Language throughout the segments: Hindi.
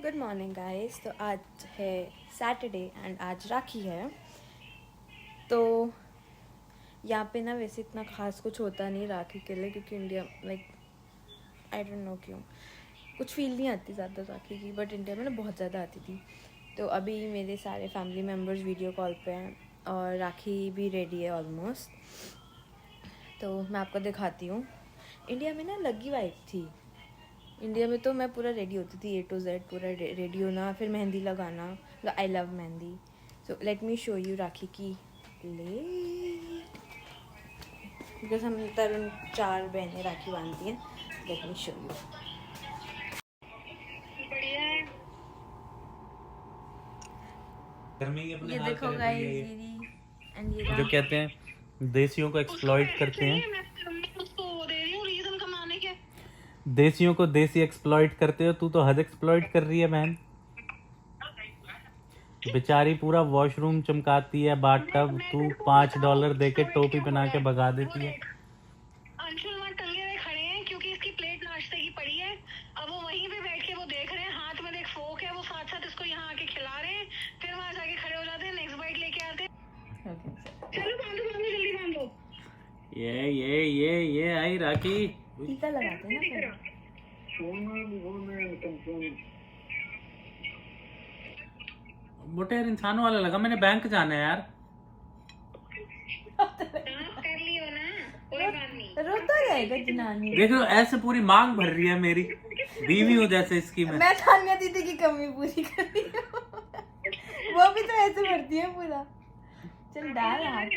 Good morning guys. तो आज है सैटरडे एंड आज राखी है। तो यहाँ पे ना वैसे इतना खास कुछ होता नहीं राखी के लिए, क्योंकि India like I don't know क्यों कुछ फील नहीं आती ज़्यादा राखी की, बट इंडिया में ना बहुत ज़्यादा आती थी। तो अभी मेरे सारे फैमिली मेम्बर्स वीडियो कॉल पे हैं और राखी भी रेडी है ऑलमोस्ट। तो मैं आपको दिखाती हूँ। इंडिया में ना लगी वाइब थी। इंडिया में तो मैं पूरा रेडी होती थी A to Z, पूरा रेडी होना, फिर मेहंदी लगाना। I love mehndi. So let me show you Rakhi की ले, बिकॉज हम तरुण 4 बहनें राखी बांधती हैं। Late me show you. ये देखो गाइस, एंड ये जो कहते हैं देसियों को एक्सप्लॉइट करते हैं, देसियों को देसी एक्सप्लॉइट करते हो। तू तो हद एक्सप्लॉइट कर रही है बहन। बेचारी पूरा वॉशरूम चमकाती है, बाथटब, तू $5 दे के टोपी बना के भगा देती है। अंशुल वहाँ टंगे हुए खड़े हैं क्योंकि इसकी प्लेट नाश्ते की पड़ी है। अब वो वहीं पे बैठ के वो देख रहे हैं, हाथ में एक फोक है, वो साथ साथ इसको यहाँ आके खिला रहे हैं, फिर वहाँ जाके खड़े हो जाते हैं, नेक्स्ट बाइट लेके आते हैं। चलो बांधो जल्दी बांधो। ये आई राखी। टीका लगाते हैं ना। मोटे यार इंसानों वाला लगा। मैंने बैंक जाना है यार। कर लियो ना, कोई बात नहीं। रोता रहेगा जनानी। देख लो ऐसे पूरी मांग भर रही है मेरी। बीवी हूँ जैसे इसकी मैं तान्या दीदी की कमी पूरी कर रही हूँ। वो भी तो ऐसे भरती है पूरा। चल डाल हाथ।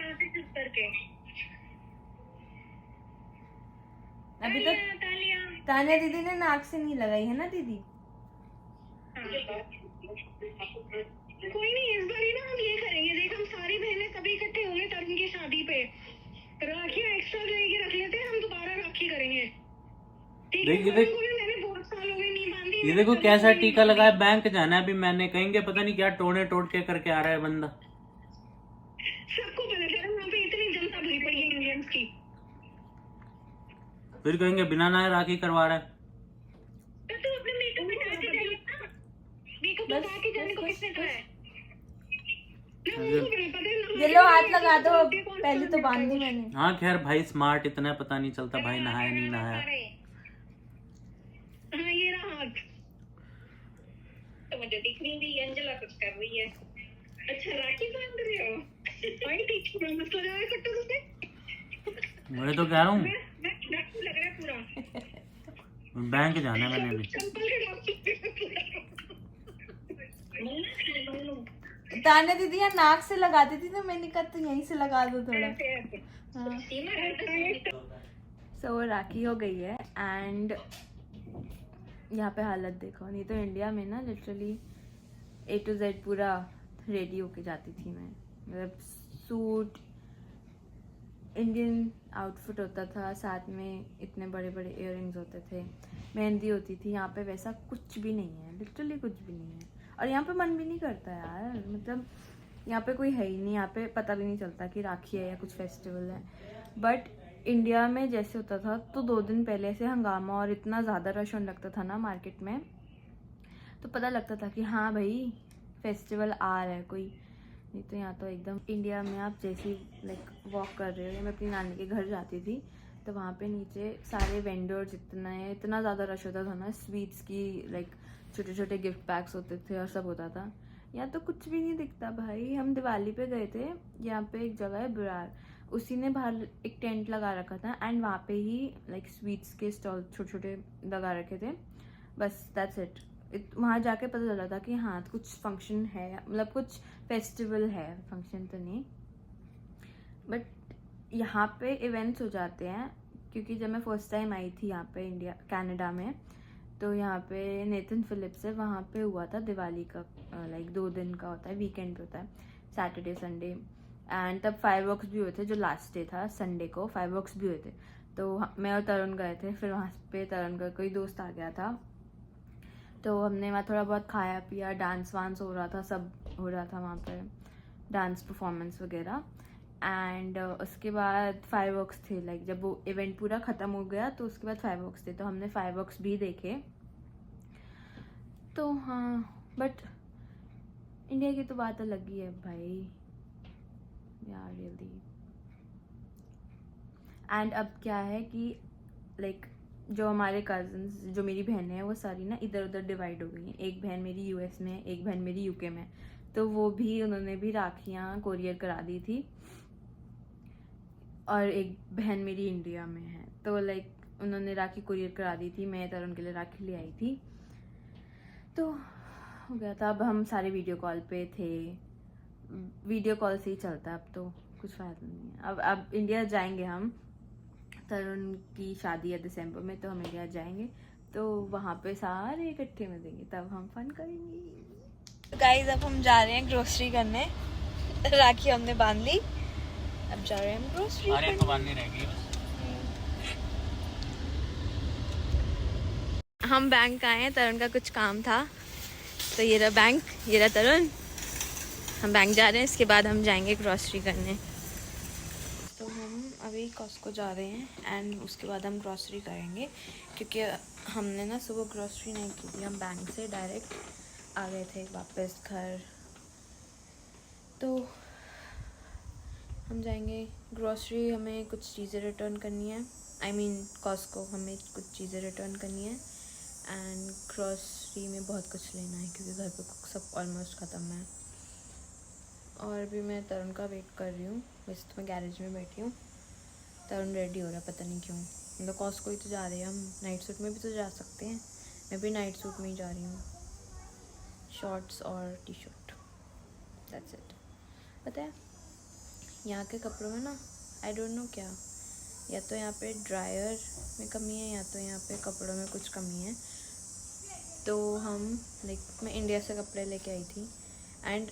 अभी तक तान्या दीदी ने नाक से नहीं लगाई है ना दीदी। कोई नहीं, इस बार ही ना हम ये करेंगे। देख, हम सारी बहनें सभी इकट्ठे होंगे तरुण की शादी पे, राखियां एक्स्ट्रा लेके रख लेते हैं, हम दोबारा राखी करेंगे। देखिए मैंने बहुत साल हो गए नहीं बांधी। ये देखो कैसा टीका लगाया। बैंक जाना है अभी मैंने। कहेंगे पता नहीं क्या टोने टोट के करके आ रहा है बंदा। सबको पता चला वहाँ पे इतनी जनता भरी पड़ी है इंडियंस की। फिर कहेंगे बिना नए राखी करवा रहा है। तो तू अपने मेकअप हटा के जाने ना, मेकअप हटा के जाने को किसने कहा है? ये लो हाथ लगा दो। पहले तो बांध दी मैंने। हाँ खैर भाई स्मार्ट इतना पता नहीं चलता भाई नहाया नहीं नहाया। हाँ ये रहा हाथ। तो मुझे दिख नहीं रही, अंजला कुछ कर रही है। अच्छा राखी बांध रहे हो? भाई ठीक है, मसला लगा है कट्टू से। मैं तो कह रहा हूँ लग रहा है पूरा। बैंक जाना है मैंने अभी। तान्या दीदी यहाँ नाक से लगाती थी, तो मैंने कहा तो यहीं से लगा दो थोड़ा। सो राखी हो गई है एंड यहाँ पे हालत देखो। नहीं तो इंडिया में ना लिटरली A to Z पूरा रेडी होके जाती थी मैं। मतलब सूट, इंडियन आउटफिट होता था, साथ में इतने बड़े बड़े इयररिंग्स होते थे, मेहंदी होती थी। यहाँ पे वैसा कुछ भी नहीं है, लिटरली कुछ भी नहीं है। और यहाँ पे मन भी नहीं करता यार। मतलब यहाँ पे कोई है ही नहीं। यहाँ पे पता भी नहीं चलता कि राखी है या कुछ फेस्टिवल है। बट इंडिया में जैसे होता था तो 2 दिन पहले से हंगामा और इतना ज़्यादा रश होने लगता था ना मार्केट में, तो पता लगता था कि हाँ भाई फेस्टिवल आ रहा है कोई। नहीं तो यहाँ तो एकदम इंडिया में आप जैसे लाइक वॉक कर रहे हो, या मैं अपनी नानी के घर जाती थी तो वहाँ पे नीचे सारे वेंडर्स इतना ज़्यादा रश होता था ना, स्वीट्स की लाइक छोटे छोटे गिफ्ट पैक्स होते थे और सब होता था। यहाँ तो कुछ भी नहीं दिखता भाई। हम दिवाली पे गए थे, यहाँ पे एक जगह है बुरार, उसी ने बाहर एक टेंट लगा रखा था एंड वहाँ पे ही लाइक स्वीट्स के स्टॉल छोटे छोटे लगा रखे थे। बस दैट्स इट। वहाँ जाके पता चला था कि हाँ कुछ फंक्शन है, मतलब कुछ फेस्टिवल है, फंक्शन तो नहीं। बट यहाँ पे इवेंट्स हो जाते हैं, क्योंकि जब मैं फर्स्ट टाइम आई थी यहाँ पे कनाडा में, तो यहाँ पे नेथन फिलिप्स है, वहाँ पे हुआ था दिवाली का लाइक 2 दिन का होता है, वीकेंड होता है, सैटरडे संडे। एंड तब फायरवर्क्स भी हुए थे, जो लास्ट डे था संडे को फायरवर्क्स भी हुए थे। तो मैं और तरुण गए थे। फिर वहाँ पे तरुण का कोई दोस्त आ गया था, तो हमने वहाँ थोड़ा बहुत खाया पिया, डांस वांस हो रहा था, सब हो रहा था वहाँ पे, डांस परफॉर्मेंस वगैरह। एंड उसके बाद फायरवर्क्स थे। लाइक जब वो इवेंट पूरा ख़त्म हो गया तो उसके बाद फायरवर्क्स थे, तो हमने फायरवर्क्स भी देखे। तो हाँ, बट इंडिया की तो बात अलग ही है भाई यार, रियली। एंड अब क्या है कि लाइक जो हमारे कज़न्स, जो मेरी बहनें हैं, वो सारी ना इधर उधर डिवाइड हो गई हैं। एक बहन मेरी यूएस में है, एक बहन मेरी यूके में है। तो वो भी, उन्होंने भी राखियाँ कोरियर करा दी थी। और एक बहन मेरी इंडिया में है, तो लाइक उन्होंने राखी कोरियर करा दी थी। मैं तरुण के लिए राखी ले आई थी, तो हो गया था। अब हम सारे वीडियो कॉल पे थे, वीडियो कॉल से ही चलता है अब तो, कुछ फ़ायदा नहीं है। अब इंडिया जाएंगे हम, तरुण की शादी है दिसंबर में, तो हम इंडिया जाएंगे, तो वहाँ पे सारे इकट्ठे मिलेंगे, तब हम फन करेंगे। तो गाइस अब हम जा रहे हैं ग्रोसरी करने। राखी हमने बांध ली, अब जा रहे हैं हम ग्रोसरी करने। तो बांधनी रहेगी बस। हम बैंक आए हैं, तरुण का कुछ काम था, तो ये रहा बैंक, ये रहा तरुण। हम बैंक जा रहे हैं, इसके बाद हम जाएंगे ग्रोसरी करने। तो हम अभी कॉस्को जा रहे हैं एंड उसके बाद हम ग्रोसरी करेंगे, क्योंकि हमने ना सुबह ग्रोसरी नहीं की थी। हम बैंक से डायरेक्ट आ गए थे वापस घर। तो हम जाएंगे ग्रोसरी, हमें कुछ चीज़ें रिटर्न करनी है, आई मीन कॉस्को हमें कुछ चीज़ें रिटर्न करनी है। एंड ग्रोसरी में बहुत कुछ लेना है, क्योंकि घर पे सब ऑलमोस्ट ख़त्म है। और अभी मैं तरुण का वेट कर रही हूँ। वैसे तो मैं गैरेज में बैठी हूँ, तरुण रेडी हो रहा है, पता नहीं क्यों। हम लोग कॉस्को ही तो जा रहे हैं, हम नाइट सूट में भी तो जा सकते हैं। मैं भी नाइट सूट में ही जा रही हूँ, शॉर्ट्स और टी शर्ट, दैट्स इट। पता है यहाँ के कपड़ों में ना, आई डोंट नो क्या, या तो यहाँ पे ड्रायर में कमी है, या तो यहाँ पे कपड़ों में कुछ कमी है। तो हम मैं इंडिया से कपड़े लेके आई थी, एंड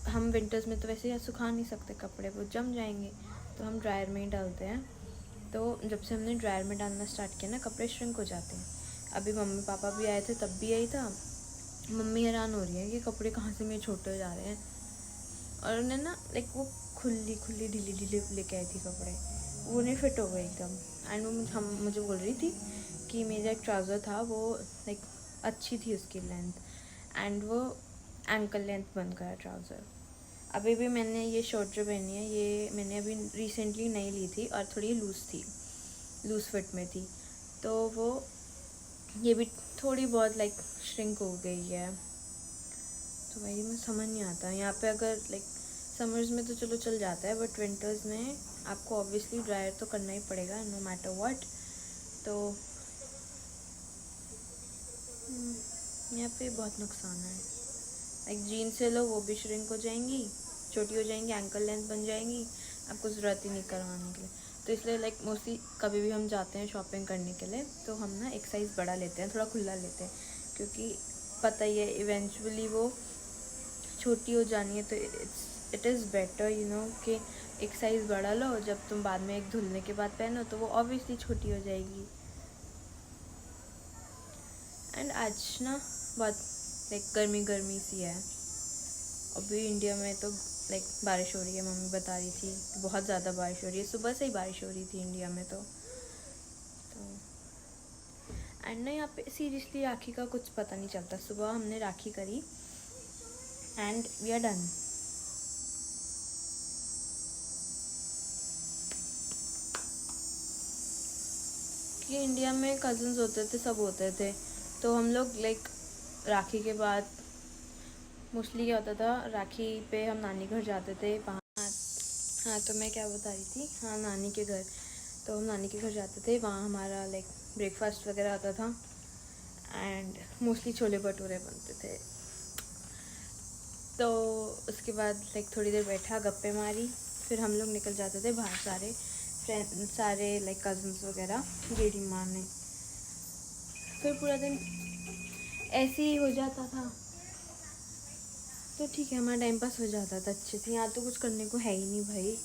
हम विंटर्स में तो वैसे यहाँ सुखा नहीं सकते कपड़े, वो जम जाएंगे, तो हम ड्रायर में ही डालते हैं। तो जब से हमने ड्रायर में डालना स्टार्ट किया ना, कपड़े श्रिंक हो जाते हैं। अभी मम्मी पापा भी आए थे, तब भी यही था। मम्मी हैरान हो रही है कि कपड़े कहाँ से मेरे छोटे हो जा रहे हैं। और उन्हें ना वो खुली ढीली लेके आई थी कपड़े, वो नहीं फिट हो गए एकदम। एंड वो मुझे बोल रही थी कि मेरा एक ट्राउज़र था, वो अच्छी थी उसकी लेंथ, एंड वो एंकल लेंथ बन गया ट्राउज़र। अभी भी मैंने ये शर्ट जो पहनी है, ये मैंने अभी रिसेंटली नई ली थी और थोड़ी लूज़ फिट में थी, तो वो ये भी थोड़ी बहुत श्रिंक हो गई है। तो भाई मैं समझ नहीं आता यहाँ पे, अगर समर्स में तो चलो चल जाता है, बट विंटर्स में आपको ऑब्वियसली ड्रायर तो करना ही पड़ेगा, नो मैटर व्हाट। तो यहाँ पे बहुत नुकसान है। जीन्स से लो, वो भी श्रिंक हो जाएंगी, छोटी हो जाएंगी, एंकल लेंथ बन जाएंगी, आपको ज़रूरत ही नहीं करवाने के लिए। तो इसलिए मोस्टली कभी भी हम जाते हैं शॉपिंग करने के लिए, तो हम ना एक साइज़ बड़ा लेते हैं, थोड़ा खुला लेते हैं, क्योंकि पता ही है इवेंचुअली वो छोटी हो जानी है। तो इट इज़ बेटर कि एक साइज़ बड़ा लो, जब तुम बाद में एक धुलने के बाद पहनो तो वो ऑब्वियसली छोटी हो जाएगी। एंड आज ना बहुत गर्मी सी है। अभी इंडिया में तो बारिश हो रही है, मम्मी बता रही थी बहुत ज़्यादा बारिश हो रही है, सुबह से ही बारिश हो रही थी इंडिया में। तो एंड ना यहाँ पे सीरियसली राखी का कुछ पता नहीं चलता। सुबह हमने राखी करी एंड वी आर डन। कि इंडिया में कज़न्स होते थे, सब होते थे, तो हम लोग राखी के बाद मोस्टली क्या होता था, राखी पे हम नानी घर जाते थे वहाँ। हाँ तो मैं क्या बता रही थी, हाँ नानी के घर, तो हम नानी के घर जाते थे, वहाँ हमारा ब्रेकफास्ट वगैरह आता था एंड मोस्टली छोले भटूरे बनते थे। तो उसके बाद थोड़ी देर बैठा, गप्पे मारी, फिर हम लोग निकल जाते थे बाहर, सारे फ्रेंड, सारे कज़न्स वगैरह गेड़ी मारने। फिर पूरा दिन ऐसे ही हो जाता था, तो ठीक है, हमारा टाइम पास हो जाता था अच्छे से। यहाँ तो कुछ करने को है ही नहीं भाई।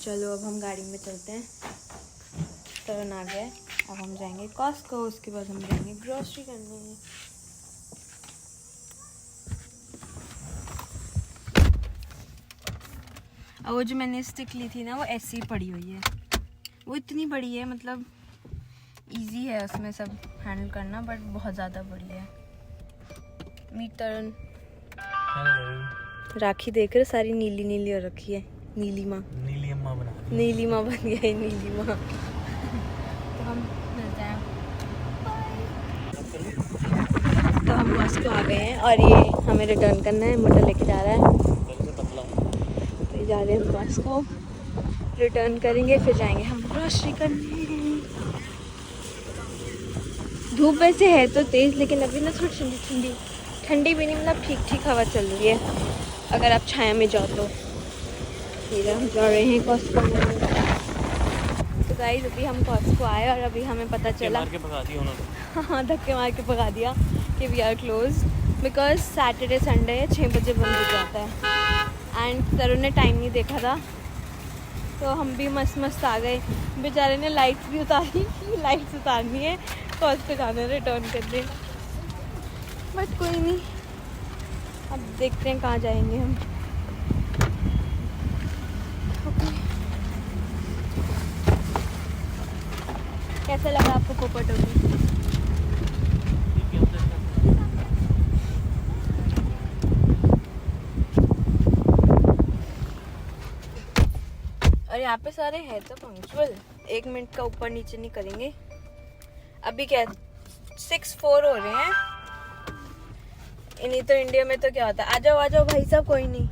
चलो अब हम गाड़ी में चलते हैं, टर्न आ गया, अब हम जाएंगे कॉस्को, उसके बाद हम जाएंगे ग्रोसरी करने। और वो जो मैंने स्टिक ली थी ना, वो ऐसी ही पड़ी हुई है, वो इतनी बड़ी है, मतलब इजी है उसमें सब हैंडल करना, बट बहुत ज़्यादा बड़ी है। मीट तरण राखी देख रहे, सारी नीली नीली हो रखी है। नीली माँ, नीली अम्मा बना दी। नीली माँ बन गई, नीली माँ। तो हम मिलते हैं। तो हम मॉस्को आ गए हैं और ये हमें रिटर्न करना है। मोटा लेके जा रहा है, तो ये जा रहे हैं मॉस्को, रिटर्न करेंगे, फिर जाएंगे हम ग्रोसरी करने। धूप वैसे है तो तेज़, लेकिन अभी ना थोड़ी ठंडी ठंडी, ठंडी भी नहीं, मतलब ठीक ठीक हवा चल रही है अगर आप छाया में जाओ तो। फिर हम जा रहे हैं कॉस्को। तो गाइस अभी हम कॉस्को आए और अभी हमें पता चला, मार के भगा दिया उन्होंने। हाँ धक्के मार के भगा दिया कि we are close, because Saturday Sunday 6 बजे बंद हो जाता है। एंड तरुण ने टाइम नहीं देखा था, तो हम भी मस्त मस्त आ गए। बेचारे ने लाइट्स भी उतारी, लाइट्स उतारनी है, कॉस्को जाना है रिटर्न करने। बट कोई नहीं, अब देखते हैं कहाँ जाएंगे हम। कैसा लगा आपको पोपट होगी? और यहाँ पे सारे हैं तो पंक्चुअल, 1 मिनट का ऊपर नीचे नहीं करेंगे। अभी क्या 6:04 हो रहे हैं। इन्हीं तो इंडिया में तो क्या होता है, आ जाओ भाई साहब, कोई नहीं।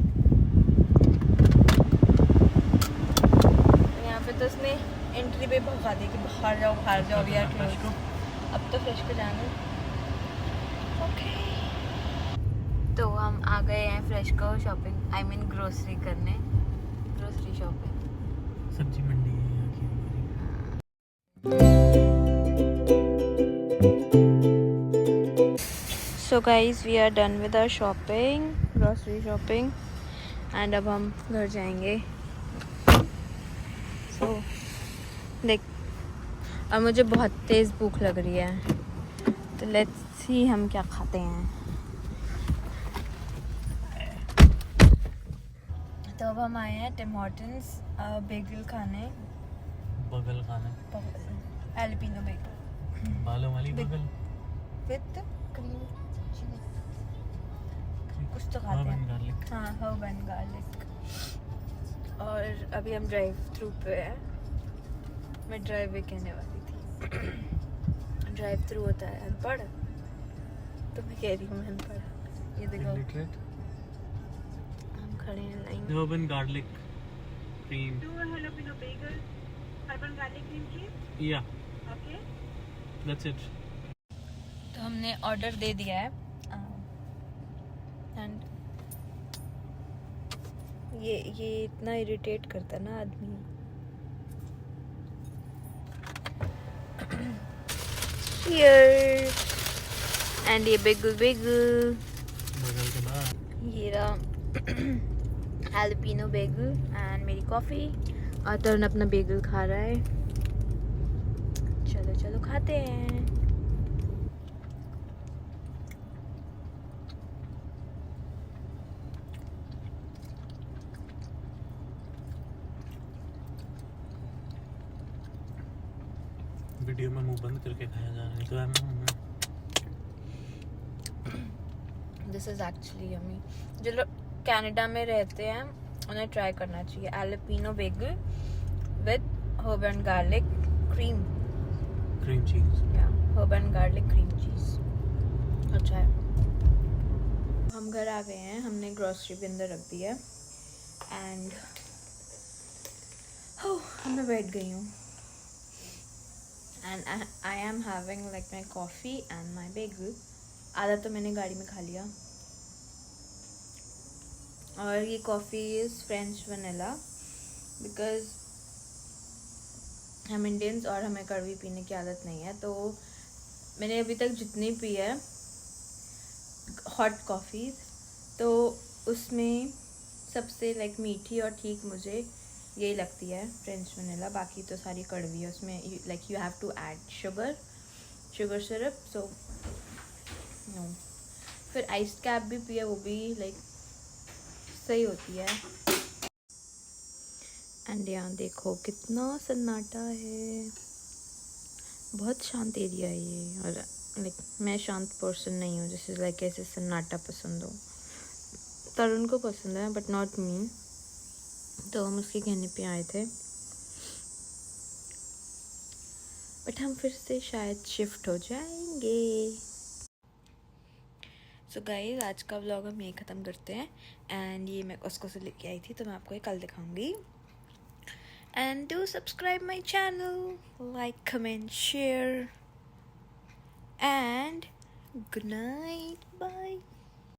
यहाँ पे तो उसने एंट्री पे भगा दी कि बाहर जाओ यार क्लोज। अब तो फ्रेश को जाना है। ओके, तो हम आ गए हैं फ्रेश को शॉपिंग, आई मीन ग्रोसरी करने, ग्रोसरी शॉपिंग। सब्जी मंडी है यहाँ की हमारी। So guys we are done with our shopping, grocery shopping, and अब हम घर जाएंगे। सो देख, और मुझे बहुत तेज़ भूख लग रही है, तो लेट्स सी हम क्या खाते हैं। तो अब हम आए हैं टिम हॉर्टन्स बेगल खाने, बगल खाना, एल्पिनो बेगल, बालों वाली बगल विद क्रीम चीज, कुछ तो खाते हैं। गार्लिक। हाँ, हर्ब एंड गार्लिक। और अभी हम ड्राइव थ्रू पे हैं। मैं ड्राइव वे कहने वाली थी। ड्राइव थ्रू होता है अनपढ़, तो मैं कह रही हूँ मैं अनपढ़। ये देखो हम खड़े हैं line. Herb and garlic cream. jalapeno bagel, urban garlic cream cheese. या Okay. That's it. तो हमने ऑर्डर दे दिया है, एंड ये इतना इरिटेट करता है ना आदमी। एंड ये बेगल बगल के बाद ये रहा एल्पिनो बेगल एंड मेरी कॉफ़ी, और तरुण अपना बेगल खा रहा है। चलो चलो खाते हैं। वीडियो में मुंह बंद करके खाया जा रहा है तो दिस इज़ एक्चुअली यम्मी। जो लोग कनाडा में रहते हैं उन्हें ट्राई करना चाहिए Alpino bagel with herb and garlic cream cheese. या herb and garlic cream cheese. अच्छा है। हम घर आ गए हैं, हमने ग्रोसरी भी अंदर रख दी है, एंड मैं बैठ गई हूँ, and I am having like my coffee and my Bengal. आधा तो मैंने गाड़ी में खा लिया। और ये coffee is French vanilla, because हम इंडियंस और हमें कड़वी पीने की आदत नहीं है। तो मैंने अभी तक जितनी पी है हॉट कॉफ़ी, तो उसमें सबसे लाइक मीठी और ठीक मुझे यही लगती है फ्रेंच वनीला। बाकी तो सारी कड़वी है, उसमें like you have to add sugar syrup, so no. फिर आइस कैप भी पिया, वो भी लाइक सही होती है। एंड यहाँ देखो कितना सन्नाटा है, बहुत शांत एरिया है ये, और लाइक मैं शांत पर्सन नहीं हूँ, जैसे लाइक ऐसे सन्नाटा पसंद हो। तरुण को पसंद है बट नॉट मी, तो हम उसके कहने पे आए थे, बट हम फिर से शायद शिफ्ट हो जाएंगे। सो गाइस, आज का व्लॉग हम यही ख़त्म करते हैं। एंड ये मैं कॉस्को से लेके आई थी, तो मैं आपको ये कल दिखाऊंगी। And do subscribe my channel, like, comment, share, and good night, bye.